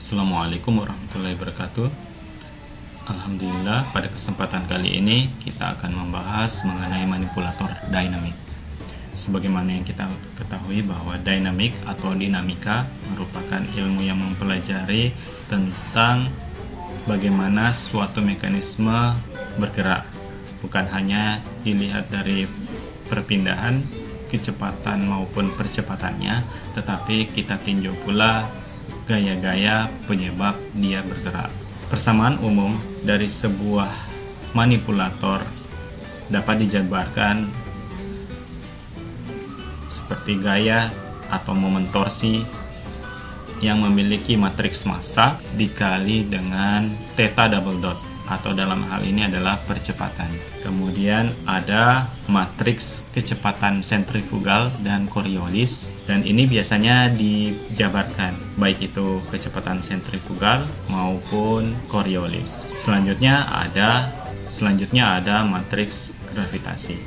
Assalamualaikum warahmatullahi wabarakatuh. Alhamdulillah, pada kesempatan kali ini kita akan membahas mengenai manipulator dinamik. Sebagaimana yang kita ketahui bahwa dinamik atau dinamika merupakan ilmu yang mempelajari tentang bagaimana suatu mekanisme bergerak, bukan hanya dilihat dari perpindahan, kecepatan maupun percepatannya, tetapi kita tinjau pula gaya-gaya penyebab dia bergerak. Persamaan umum dari sebuah manipulator dapat dijabarkan seperti gaya atau momen torsi yang memiliki matriks massa dikali dengan theta double dot, atau dalam hal ini adalah percepatan. Kemudian ada matriks kecepatan sentrifugal dan Coriolis, dan ini biasanya dijabarkan baik itu kecepatan sentrifugal maupun Coriolis. Selanjutnya ada matriks gravitasi.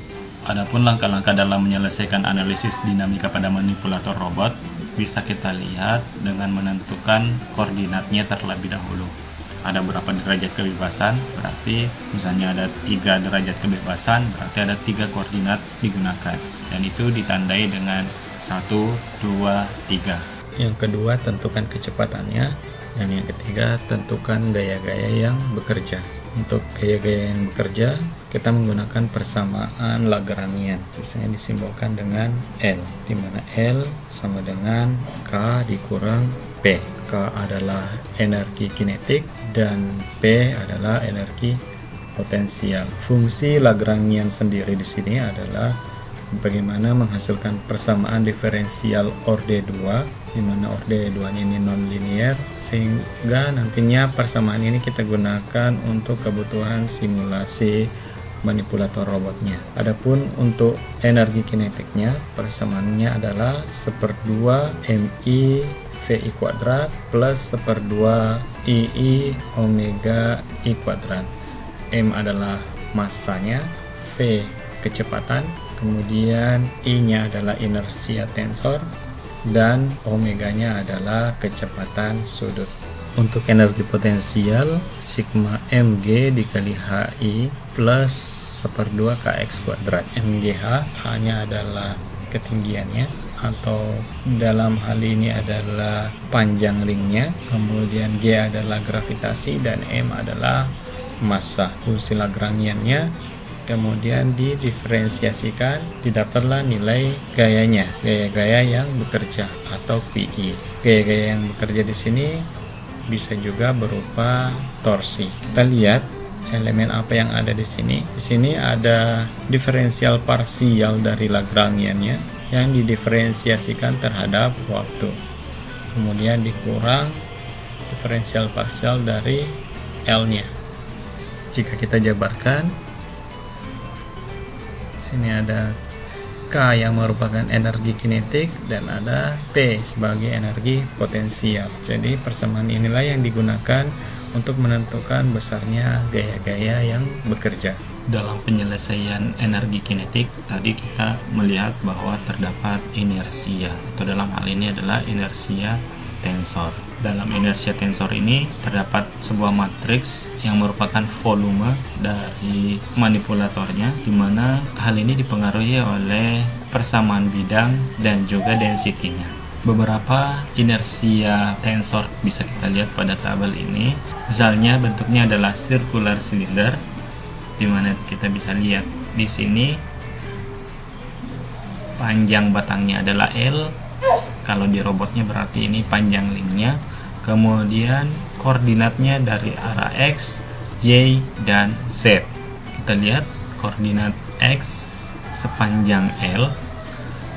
Adapun langkah-langkah dalam menyelesaikan analisis dinamika pada manipulator robot bisa kita lihat dengan menentukan koordinatnya terlebih dahulu. Ada berapa derajat kebebasan, berarti misalnya ada 3 derajat kebebasan, berarti ada 3 koordinat digunakan, dan itu ditandai dengan 1, 2, 3. Yang kedua, tentukan kecepatannya, dan yang ketiga, tentukan gaya-gaya yang bekerja. Untuk gaya-gaya yang bekerja, kita menggunakan persamaan Lagrangian, misalnya disimbolkan dengan L, di mana L sama dengan K dikurang P. K adalah energi kinetik dan P adalah energi potensial. Fungsi Lagrangian sendiri di sini adalah bagaimana menghasilkan persamaan diferensial orde 2, di mana orde 2 ini non-linear, sehingga nantinya persamaan ini kita gunakan untuk kebutuhan simulasi manipulator robotnya. Adapun untuk energi kinetiknya, persamaannya adalah 1/2 MI VI kuadrat plus 1/2 II omega I kuadrat. M adalah massanya, V kecepatan, kemudian I-nya adalah inersia tensor, dan omeganya adalah kecepatan sudut. Untuk energi potensial, sigma mg dikali hi plus 1/2 kx kuadrat. mgh hanya adalah ketinggiannya, atau dalam hal ini adalah panjang linknya, kemudian G adalah gravitasi, dan M adalah massa. Fungsi Lagrangiannya kemudian didiferensiasikan, didapatlah nilai gayanya, gaya-gaya yang bekerja atau PI. Gaya-gaya yang bekerja di sini bisa juga berupa torsi. Kita lihat elemen apa yang ada di sini. Di sini ada diferensial parsial dari Lagrangiannya yang didiferensiasikan terhadap waktu. Kemudian dikurang diferensial parsial dari L-nya. Jika kita jabarkan, sini ada K yang merupakan energi kinetik dan ada P sebagai energi potensial. Jadi persamaan inilah yang digunakan untuk menentukan besarnya gaya-gaya yang bekerja. Dalam penyelesaian energi kinetik, tadi kita melihat bahwa terdapat inersia, atau dalam hal ini adalah inersia tensor. Dalam inersia tensor ini terdapat sebuah matriks yang merupakan volume dari manipulatornya, di mana hal ini dipengaruhi oleh persamaan bidang dan juga density-nya. Beberapa inersia tensor bisa kita lihat pada tabel ini. Misalnya bentuknya adalah circular cylinder, di mana kita bisa lihat di sini panjang batangnya adalah L. Kalau di robotnya berarti ini panjang linknya. Kemudian koordinatnya dari arah X, Y, dan Z. Kita lihat koordinat X sepanjang L,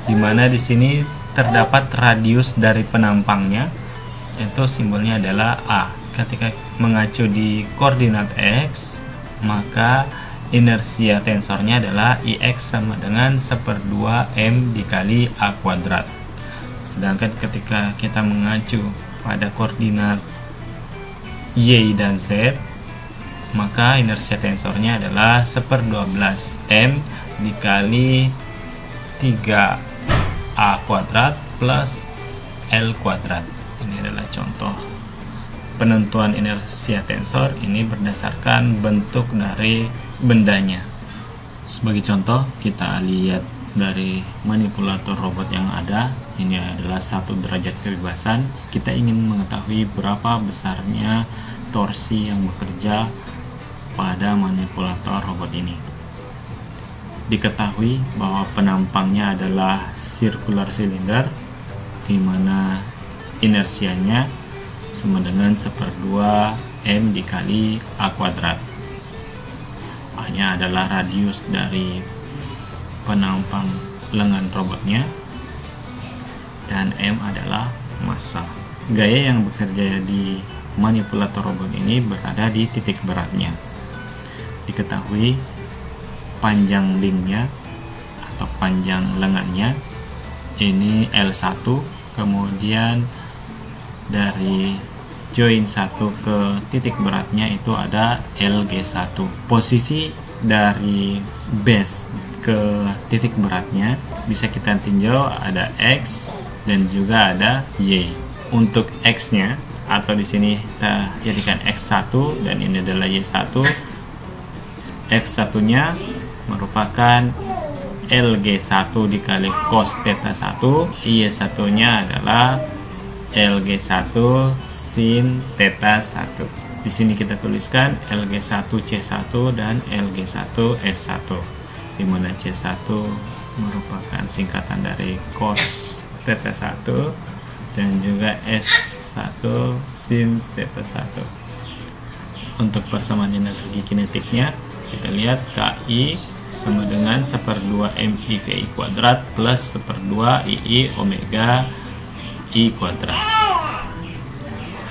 di mana di sini terdapat radius dari penampangnya, itu simbolnya adalah A. Ketika mengacu di koordinat X, maka inersia tensornya adalah IX sama dengan 1/2 M dikali A kuadrat. Sedangkan ketika kita mengacu pada koordinat Y dan Z, maka inersia tensornya adalah 1/12 M dikali 3A kuadrat plus L kuadrat. Ini adalah contoh penentuan inersia tensor ini berdasarkan bentuk dari bendanya. Sebagai contoh, kita lihat dari manipulator robot yang ada. Ini adalah 1 derajat kebebasan. Kita ingin mengetahui berapa besarnya torsi yang bekerja pada manipulator robot ini. Diketahui bahwa penampangnya adalah circular cylinder, di mana inersianya sama dengan 1/2 M dikali A kuadrat. A-nya adalah radius dari penampang lengan robotnya, dan M adalah massa. Gaya yang bekerja di manipulator robot ini berada di titik beratnya. Diketahui panjang linknya atau panjang lengannya ini L1, kemudian dari join 1 ke titik beratnya itu ada LG1. Posisi dari base ke titik beratnya bisa kita tinjau, ada X dan juga ada Y. Untuk X-nya atau di sini kita jadikan X1 dan ini adalah Y1. X1-nya merupakan LG1 dikali cos theta 1, Y1-nya adalah LG1 sin theta 1. Di sini kita tuliskan LG1 C1 dan LG1 S1, di mana C1 merupakan singkatan dari cos theta 1 dan juga S1 sin theta 1. Untuk persamaan energi kinetiknya, kita lihat KI sama dengan 1/2 MIVI kuadrat plus 1/2 II omega I kuadrat.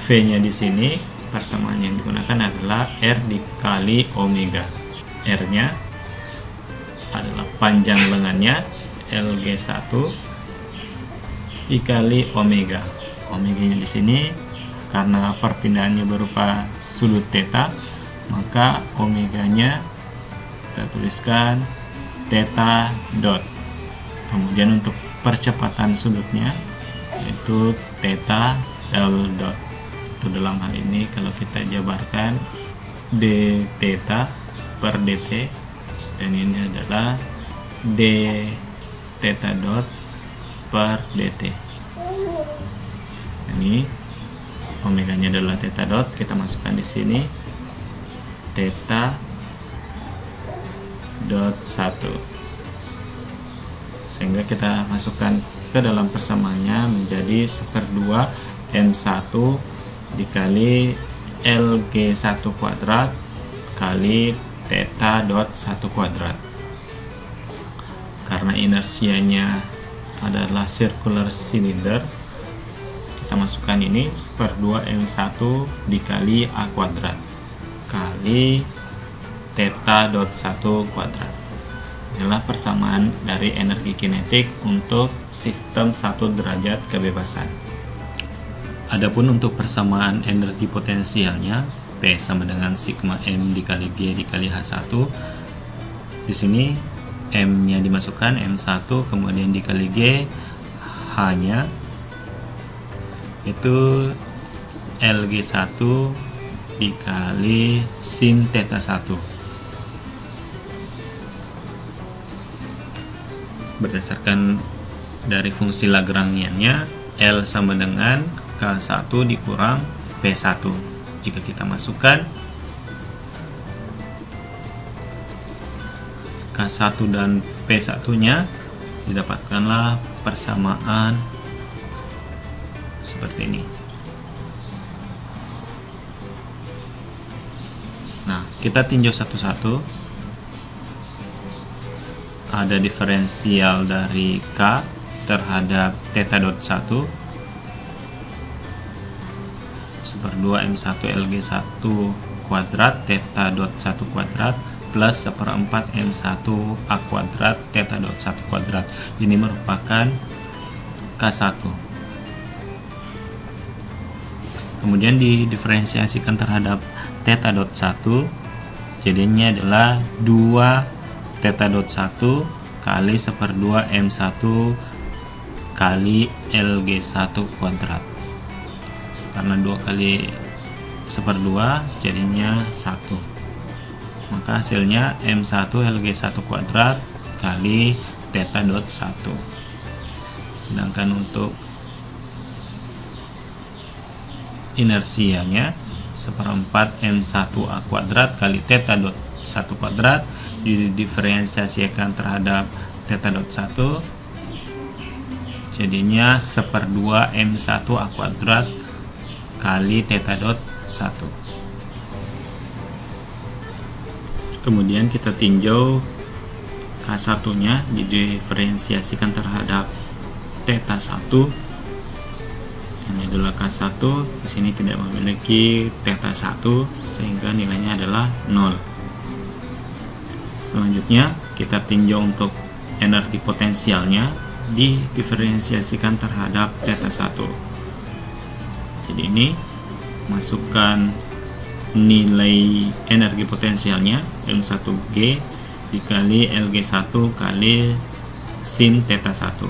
V-nya di sini persamaan yang digunakan adalah R dikali omega. R-nya adalah panjang lengannya LG1 dikali omega. Omega-nya di sini karena perpindahannya berupa sudut theta, maka omega-nya kita tuliskan theta dot. Kemudian untuk percepatan sudutnya yaitu theta double dot. Itu dalam hal ini kalau kita jabarkan d theta per dt, dan ini adalah d theta dot per dt. Ini omega-nya adalah theta dot, kita masukkan di sini theta dot 1, sehingga kita masukkan ke dalam persamaannya menjadi 1/2 M1 dikali LG1 kuadrat kali theta dot 1 kuadrat. Karena inersianya adalah circular cylinder, kita masukkan ini 1/2 M1 dikali A kuadrat kali theta dot 1 kuadrat. Inilah persamaan dari energi kinetik untuk sistem 1 derajat kebebasan. Adapun untuk persamaan energi potensialnya, P sama dengan sigma M dikali G dikali H1. Di sini M-nya dimasukkan M1, kemudian dikali G, H-nya itu LG1 dikali sin theta 1. Berdasarkan dari fungsi Lagrangiannya, L sama dengan K1 dikurang P1. Jika kita masukkan K1 dan P1 nya, didapatkanlah persamaan seperti ini. Nah, kita tinjau satu-satu. Ada diferensial dari K terhadap theta dot 1 1/2 M1 LG1 kuadrat theta dot 1 kuadrat plus 1/4 M1 A kuadrat theta dot 1 kuadrat. Ini merupakan K1. Kemudian didiferensiasikan terhadap theta dot 1, jadinya adalah 2 theta dot 1 kali 1/2 M1 kali LG1 kuadrat. Karena 2 kali 1/2 jadinya 1. Maka hasilnya M1 LG1 kuadrat kali theta dot 1. Sedangkan untuk inersianya 1/4 M1A kuadrat kali theta dot 1 kuadrat didiferensiasikan terhadap theta dot 1 jadinya 1/2 M1A kuadrat kali theta dot 1. Kemudian kita tinjau K1 nya didiferensiasikan terhadap theta 1. Ini adalah K1, di sini tidak memiliki theta 1 sehingga nilainya adalah 0. Selanjutnya kita tinjau untuk energi potensialnya didiferensiasikan terhadap theta 1. Jadi ini masukkan nilai energi potensialnya M1G dikali LG1 kali sin theta 1.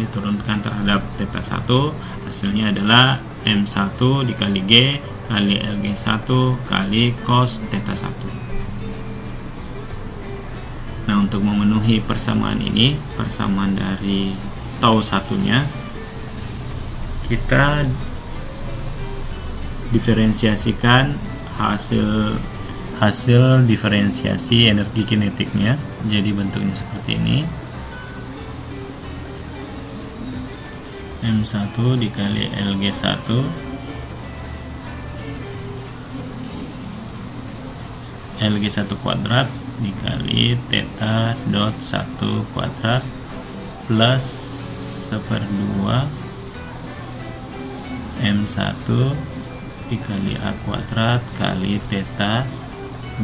Diturunkan terhadap theta 1, hasilnya adalah M1 dikali G kali LG1 kali cos theta 1. Nah, untuk memenuhi persamaan ini, persamaan dari tau satunya, kita diferensiasikan hasil diferensiasi energi kinetiknya. Jadi bentuknya seperti ini. M1 dikali LG1 LG1 kuadrat dikali theta dot 1 kuadrat plus 1/2 M1 dikali A kuadrat kali theta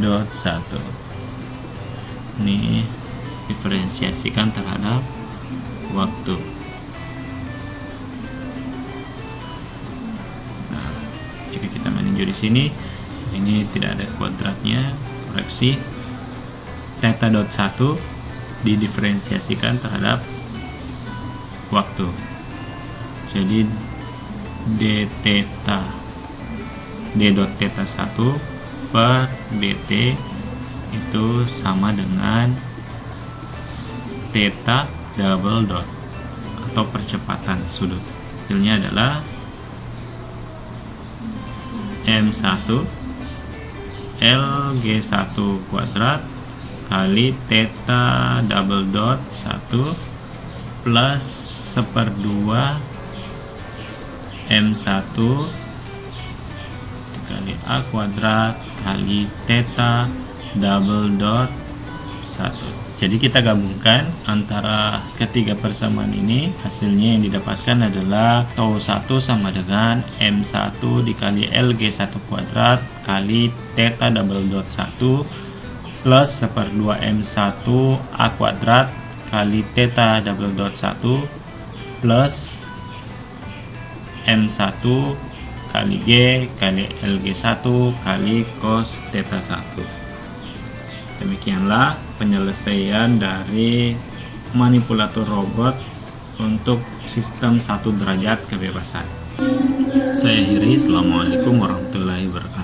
dot 1. Ini diferensiasikan terhadap waktu. Nah, jika kita meninjau di sini, ini tidak ada kuadratnya, koreksi. Theta dot 1 didiferensiasikan terhadap waktu. Jadi d dot theta 1 per dt itu sama dengan theta double dot atau percepatan sudut. Hasilnya adalah M1 LG1 kuadrat kali theta double dot 1 plus 1/2 M1 kali A kuadrat kali theta double dot 1. Jadi kita gabungkan antara ketiga persamaan ini, hasilnya yang didapatkan adalah tau 1 sama dengan M1 dikali LG1 kuadrat kali theta double dot 1 plus 1/2 M1 A kuadrat kali theta double dot 1 plus M1 kali G kali LG1 kali cos theta 1. Demikianlah penyelesaian dari manipulator robot untuk sistem 1 derajat kebebasan. Saya akhiri. Assalamualaikum warahmatullahi wabarakatuh.